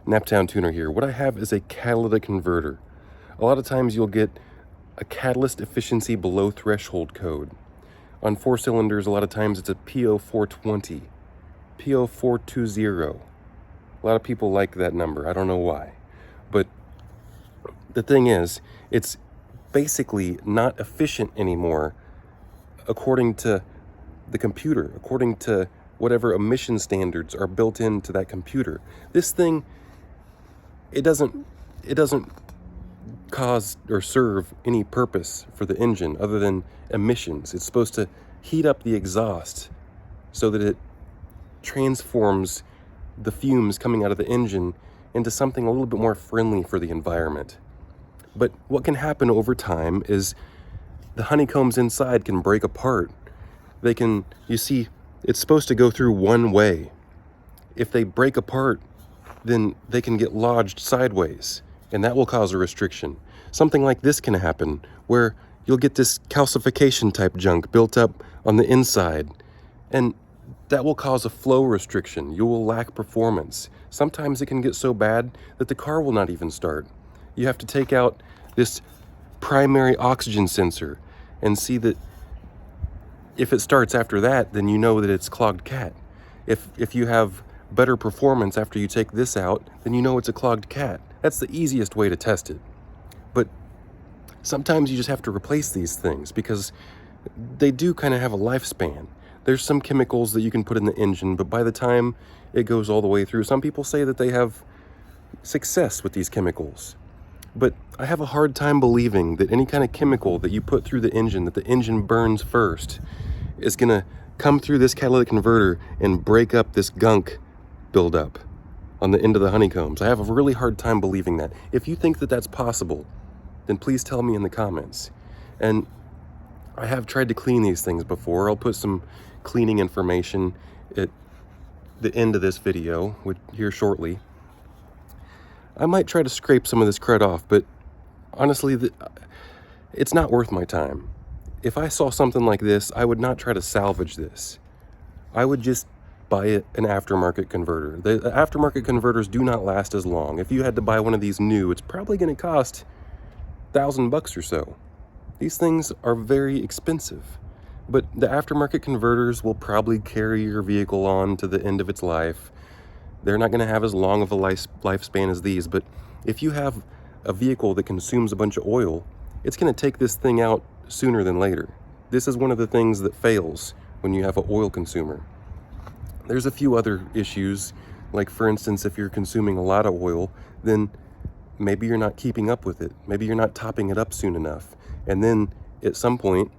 Naptown Tuner here. What I have is a catalytic converter. A lot of times you'll get a catalyst efficiency below threshold code. On 4 cylinders, a lot of times it's a po420, po420. A lot of people like that number. I don't know why. But the thing is, it's basically not efficient anymore according to the computer, according to whatever emission standards are built into that computer. This thing, it doesn't cause or serve any purpose for the engine other than emissions. It's supposed to heat up the exhaust so that it transforms the fumes coming out of the engine into something a little bit more friendly for the environment. But what can happen over time is the honeycombs inside can break apart. They can, you see, it's supposed to go through one way. If they break apart, then they can get lodged sideways, and that will cause a restriction. Something like this can happen, where you'll get this calcification type junk built up on the inside, and that will cause a flow restriction. You will lack performance. Sometimes it can get so bad that the car will not even start. You have to take out this primary oxygen sensor and see that if it starts after that, then you know that it's clogged cat. If you have better performance after you take this out, then you know it's a clogged cat. That's the easiest way to test it. But sometimes you just have to replace these things because they do kind of have a lifespan. There's some chemicals that you can put in the engine, but by the time it goes all the way through, some people say that they have success with these chemicals. But I have a hard time believing that any kind of chemical that you put through the engine, that the engine burns first, is gonna come through this catalytic converter and break up this gunk buildup on the end of the honeycombs. I have a really hard time believing that. If you think that that's possible, then please tell me in the comments. And I have tried to clean these things before. I'll put some cleaning information at the end of this video, here shortly. I might try to scrape some of this crud off, but honestly, it's not worth my time. If I saw something like this, I would not try to salvage this. I would just buy an aftermarket converter. The aftermarket converters do not last as long. If you had to buy one of these new, it's probably going to cost $1,000 or so. These things are very expensive, but the aftermarket converters will probably carry your vehicle on to the end of its life. They're not going to have as long of a lifespan as these, but if you have a vehicle that consumes a bunch of oil, it's going to take this thing out sooner than later. This is one of the things that fails when you have an oil consumer. There's a few other issues, like for instance, if you're consuming a lot of oil, then maybe you're not keeping up with it. Maybe you're not topping it up soon enough. And then at some point,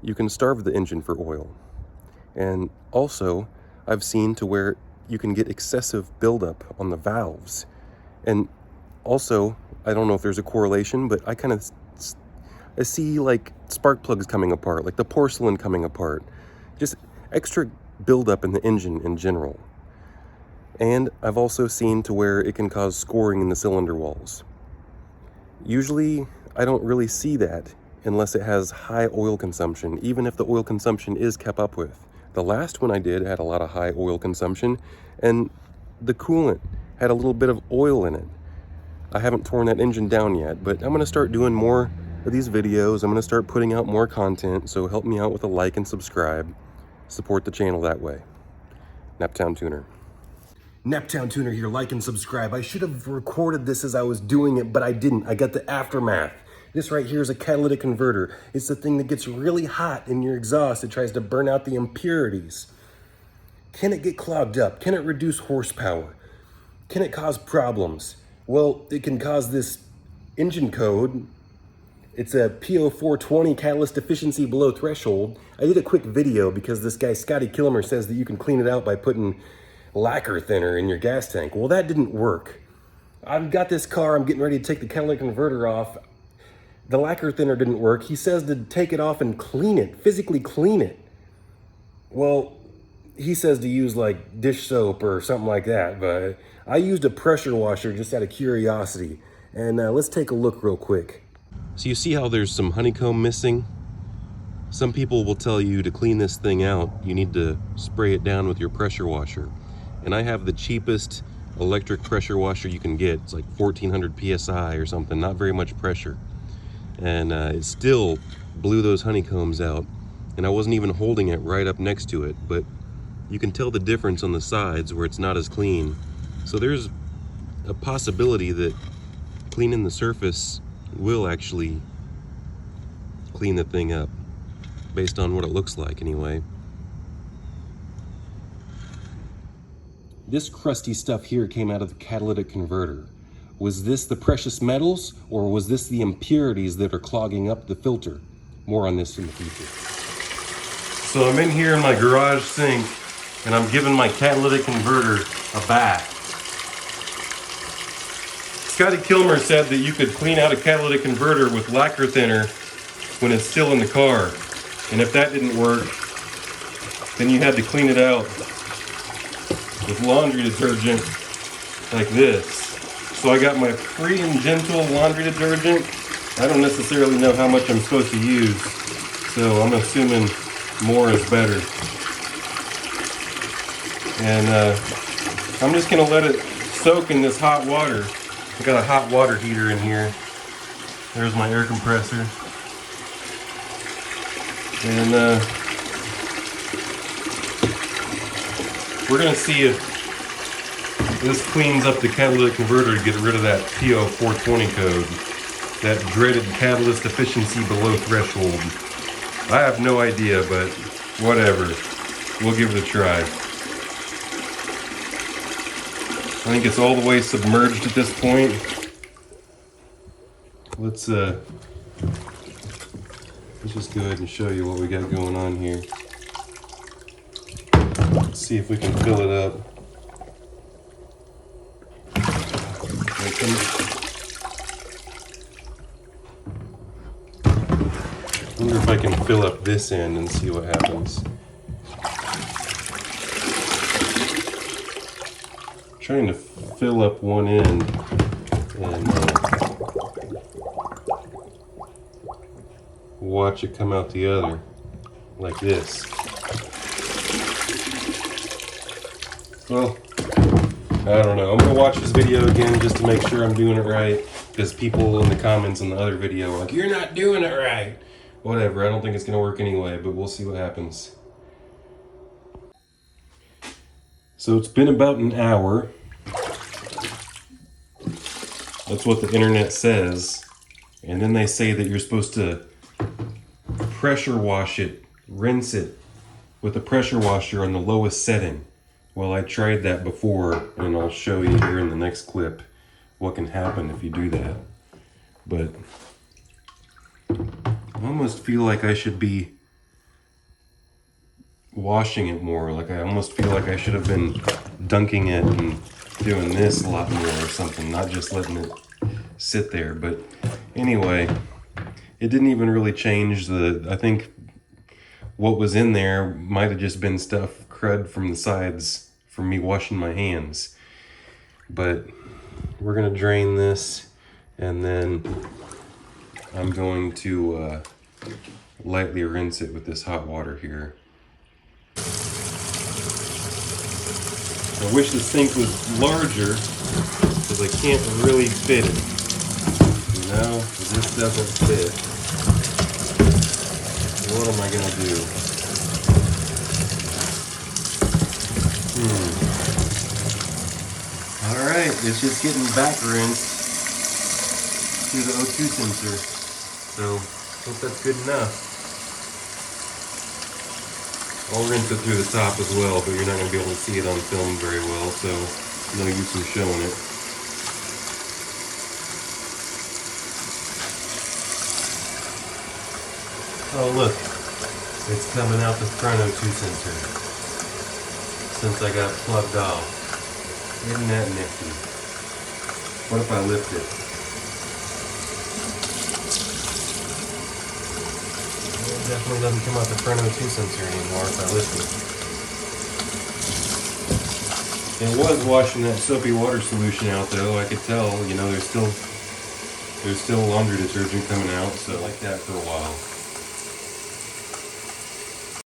you can starve the engine for oil. And also, I've seen to where you can get excessive buildup on the valves. And also, I don't know if there's a correlation, but I see like spark plugs coming apart, like the porcelain coming apart. Just extra buildup in the engine in general. And I've also seen to where it can cause scoring in the cylinder walls. Usually, I don't really see that unless it has high oil consumption, even if the oil consumption is kept up with. The last one I did had a lot of high oil consumption, and the coolant had a little bit of oil in it. I haven't torn that engine down yet, but I'm going to start doing more of these videos. I'm going to start putting out more content, so help me out with a like and subscribe. Support the channel that way. Naptown Tuner. Naptown Tuner here, like and subscribe. I should have recorded this as I was doing it, but I didn't. I got the aftermath. This right here is a catalytic converter. It's the thing that gets really hot in your exhaust. It tries to burn out the impurities. Can it get clogged up? Can it reduce horsepower? Can it cause problems? Well, it can cause this engine code. It's a P0420 catalyst efficiency below threshold. I did a quick video because this guy, Scotty Kilmer, says that you can clean it out by putting lacquer thinner in your gas tank. Well, that didn't work. I've got this car. I'm getting ready to take the catalytic converter off. The lacquer thinner didn't work. He says to take it off and clean it, physically clean it. Well, he says to use like dish soap or something like that, but I used a pressure washer just out of curiosity. And let's take a look real quick. So you see how there's some honeycomb missing? Some people will tell you to clean this thing out, you need to spray it down with your pressure washer. And I have the cheapest electric pressure washer you can get. It's like 1400 psi or something, not very much pressure. And it still blew those honeycombs out. And I wasn't even holding it right up next to it, but you can tell the difference on the sides where it's not as clean. So there's a possibility that cleaning the surface will actually clean the thing up, based on what it looks like anyway. This crusty stuff here came out of the catalytic converter. Was this the precious metals, or was this the impurities that are clogging up the filter? More on this in the future. So I'm in here in my garage sink, and I'm giving my catalytic converter a bath. Scotty Kilmer said that you could clean out a catalytic converter with lacquer thinner when it's still in the car. And if that didn't work, then you had to clean it out with laundry detergent like this. So I got my Free and Gentle laundry detergent. I don't necessarily know how much I'm supposed to use, so I'm assuming more is better. And I'm just gonna let it soak in this hot water. I got a hot water heater in here. There's my air compressor. And we're gonna see if this cleans up the catalytic converter to get rid of that po420 code, that dreaded catalyst efficiency below threshold. I have no idea, but whatever. We'll give it a try. I think it's all the way submerged at this point. Let's just go ahead and show you what we got going on here. Let's see if we can fill it up. I wonder if I can fill up this end and see what happens. Trying to fill up one end and watch it come out the other like this. Well, I don't know. I'm gonna watch this video again just to make sure I'm doing it right, because people in the comments on the other video are like, "You're not doing it right." Whatever, I don't think it's gonna work anyway, but we'll see what happens. So it's been about an hour. That's what the internet says. And then they say that you're supposed to pressure wash it, rinse it with a pressure washer on the lowest setting. Well, I tried that before, and I'll show you here in the next clip what can happen if you do that. But I almost feel like I should be washing it more. Like I almost feel like I should have been dunking it and doing this a lot more or something, not just letting it sit there. But anyway, it didn't even really change I think what was in there might have just been stuff, crud from the sides from me washing my hands. But we're gonna drain this, and then I'm going to lightly rinse it with this hot water here. I wish the sink was larger, because I can't really fit it. You know, this doesn't fit. What am I gonna do? Alright, it's just getting back rinsed through the O2 sensor. So, I think that's good enough. I'll rinse it through the top as well, but you're not going to be able to see it on film very well, so I'm going to use some showing it. Oh look, it's coming out the front O2 sensor since I got it plugged off. Isn't that nifty? What if I lift it? It definitely doesn't come out the front O2 sensor anymore if I lift it. It was washing that soapy water solution out though. I could tell, you know, there's still laundry detergent coming out, so I like that for a while.